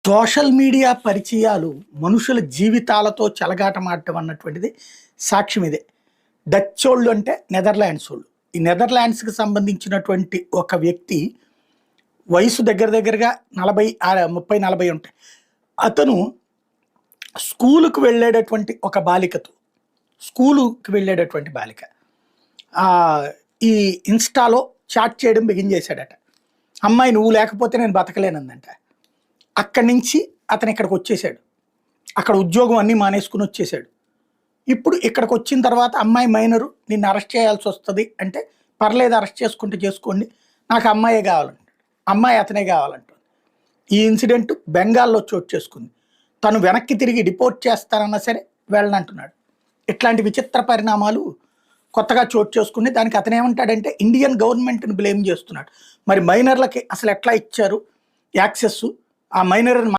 Social media పరిచయాలు మనుషుల జీవితాలతో చెలగాటమాడటం అన్నటువంటిది సాక్ష్యం ఇదే. డచ్చోళ్ళు అంటే నెదర్లాండ్స్ వాళ్ళు. ఈ నెదర్లాండ్స్‌కి సంబంధించినటువంటి ఒక వ్యక్తి వయసు దగ్గర దగ్గరగా 40 30, 40 ఉంటాయి. అతను స్కూలుకి వెళ్ళేటటువంటి ఒక బాలికతో స్కూలుకి వెళ్ళేటటువంటి బాలిక. ఆహ్, ఈ ఇన్‌స్టాలో చాట్ చేయడం బిగిన్ చేశాడట. అమ్మాయి నువ్వు లేకపోతే నేను బతకలేనందంట. అక్కడి నుంచి అతను ఇక్కడికొచ్చేసాడు. అక్కడ ఉద్యోగం అన్నీ మానేసుకొని వచ్చేసాడు. ఇప్పుడు ఇక్కడికొచ్చిన తర్వాత అమ్మాయి మైనరు నిన్ను అరెస్ట్ చేయాల్సొస్తది అంటే, పర్లేదు అరెస్ట్ చేసుకుంటే చేసుకోండి. నాకు అమ్మాయే కావాలంటాడు. అమ్మాయి అతనే కావాలంటుంది. ఈ ఇన్సిడెంట్ బెంగాల్‌లో చోటు చేసుకుంది. తను వెనక్కి తిరిగి డిపోర్ట్ చేస్తానన్నా సరే వెళ్ళనంటున్నాడు. ఇట్లాంటి విచిత్ర పరిణామాలు కొత్తగా చోటు చేసుకుని దానికి అతనేమంటాడంటే ఇండియన్ గవర్నమెంట్‌ని బ్లేమ్ చేస్తున్నాడు. మరి మైనర్‌లకి అసలు ఎట్లా ఇచ్చారు యాక్సెస్సు? ఆ మైనర్‌ని